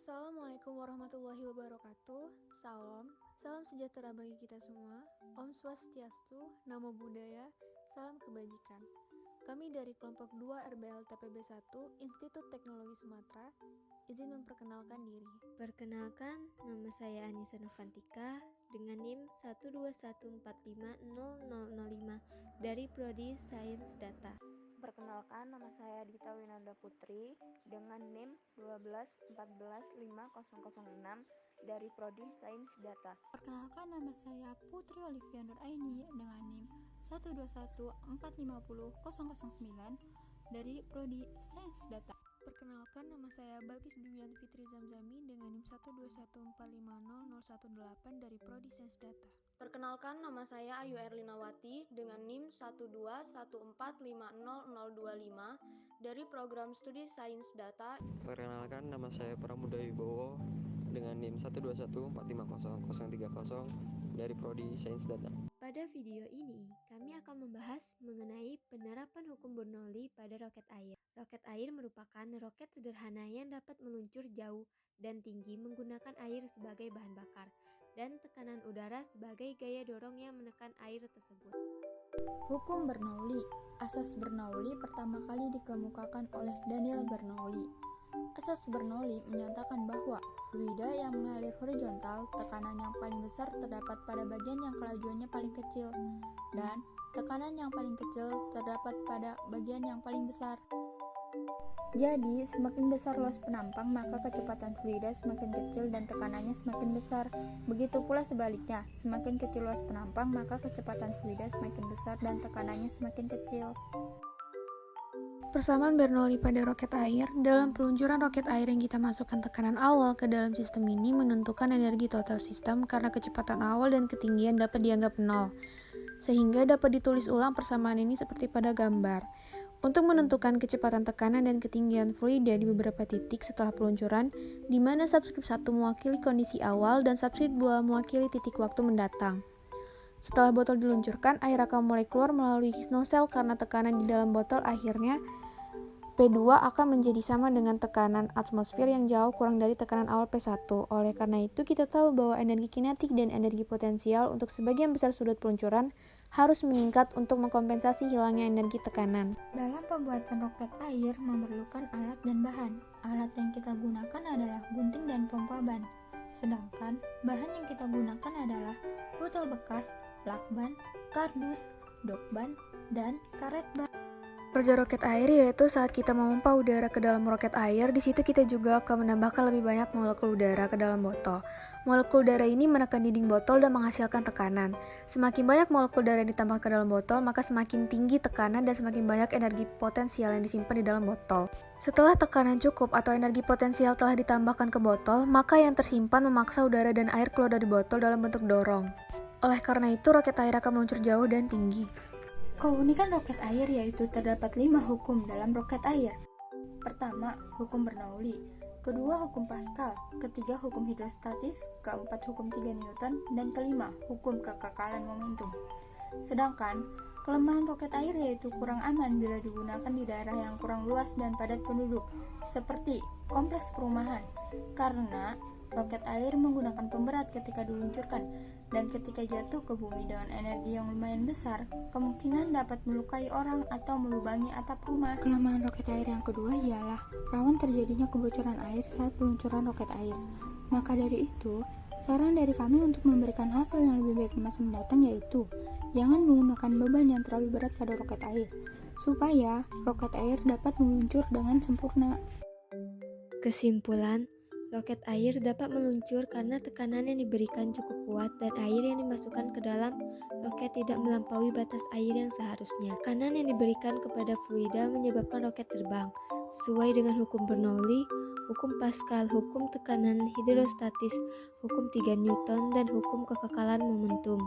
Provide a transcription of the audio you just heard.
Assalamualaikum warahmatullahi wabarakatuh. Salam sejahtera bagi kita semua. Om Swastiastu, Namo Buddhaya, salam kebajikan. Kami dari kelompok 2 RBL TPB 1 Institut Teknologi Sumatera izin memperkenalkan diri. Perkenalkan, nama saya Anissa Novantika dengan NIM 121450005 dari Prodi Sains Data. Perkenalkan, nama saya Dita Winanda Putri dengan NIM 121414506 dari Prodi Sains Data. Perkenalkan, nama saya Putri Olivia Nur Aini dengan NIM 121450009 dari Prodi Sains Data. Perkenalkan, nama saya Balkis Bibian Fitri Zamzami dengan NIM 121450018 dari Prodi Sains Data. Perkenalkan, nama saya Ayu Erlinawati dengan NIM 121450025 dari Program Studi Sains Data. Perkenalkan, nama saya Pramuda Wibowo dengan NIM 121450030 dari Prodi Sains Data. Pada video ini, kami akan membahas mengenai penerapan hukum Bernoulli pada roket air. Roket air merupakan roket sederhana yang dapat meluncur jauh dan tinggi menggunakan air sebagai bahan bakar dan tekanan udara sebagai gaya dorong yang menekan air tersebut. Hukum Bernoulli. Asas Bernoulli pertama kali dikemukakan oleh Daniel Bernoulli. Asas Bernoulli menyatakan bahwa fluida yang mengalir horizontal, tekanan yang paling besar terdapat pada bagian yang kelajuannya paling kecil, dan tekanan yang paling kecil terdapat pada bagian yang paling besar. Jadi, semakin besar luas penampang, maka kecepatan fluida semakin kecil dan tekanannya semakin besar. Begitu pula sebaliknya, semakin kecil luas penampang, maka kecepatan fluida semakin besar dan tekanannya semakin kecil. Persamaan Bernoulli pada roket air. Dalam peluncuran roket air yang kita masukkan tekanan awal ke dalam sistem ini menentukan energi total sistem karena kecepatan awal dan ketinggian dapat dianggap nol. Sehingga dapat ditulis ulang persamaan ini seperti pada gambar. Untuk menentukan kecepatan tekanan dan ketinggian fluida di beberapa titik setelah peluncuran, di mana subskrip 1 mewakili kondisi awal dan subskrip 2 mewakili titik waktu mendatang. Setelah botol diluncurkan, air akan mulai keluar melalui nozzle karena tekanan di dalam botol akhirnya P2 akan menjadi sama dengan tekanan atmosfer yang jauh kurang dari tekanan awal P1. Oleh karena itu, kita tahu bahwa energi kinetik dan energi potensial untuk sebagian besar sudut peluncuran harus meningkat untuk mengkompensasi hilangnya energi tekanan. Dalam pembuatan roket air memerlukan alat dan bahan. Alat yang kita gunakan adalah gunting dan pompa ban. Sedangkan bahan yang kita gunakan adalah botol bekas, lakban, kardus, dokban, dan karet ban. Kerja roket air yaitu saat kita memompa udara ke dalam roket air, di situ kita juga akan menambahkan lebih banyak molekul udara ke dalam botol. Molekul udara ini menekan dinding botol dan menghasilkan tekanan. Semakin banyak molekul udara yang ditambah ke dalam botol, maka semakin tinggi tekanan dan semakin banyak energi potensial yang disimpan di dalam botol. Setelah tekanan cukup atau energi potensial telah ditambahkan ke botol, maka yang tersimpan memaksa udara dan air keluar dari botol dalam bentuk dorong. Oleh karena itu, roket air akan meluncur jauh dan tinggi. Keunikan roket air yaitu terdapat 5 hukum dalam roket air. Pertama, hukum Bernoulli. Kedua, hukum Pascal. Ketiga, hukum hidrostatis. Keempat, hukum 3 Newton. Dan kelima, hukum kekekalan momentum. Sedangkan, kelemahan roket air yaitu kurang aman bila digunakan di daerah yang kurang luas dan padat penduduk, seperti kompleks perumahan, karena roket air menggunakan pemberat ketika diluncurkan, dan ketika jatuh ke bumi dengan energi yang lumayan besar, kemungkinan dapat melukai orang atau melubangi atap rumah. Kelemahan roket air yang kedua ialah rawan terjadinya kebocoran air saat peluncuran roket air. Maka dari itu, saran dari kami untuk memberikan hasil yang lebih baik di masa mendatang yaitu jangan menggunakan beban yang terlalu berat pada roket air, supaya roket air dapat meluncur dengan sempurna. Kesimpulan, roket air dapat meluncur karena tekanan yang diberikan cukup kuat dan air yang dimasukkan ke dalam roket tidak melampaui batas air yang seharusnya. Tekanan yang diberikan kepada fluida menyebabkan roket terbang, sesuai dengan hukum Bernoulli, hukum Pascal, hukum tekanan hidrostatis, hukum 3 Newton, dan hukum kekekalan momentum.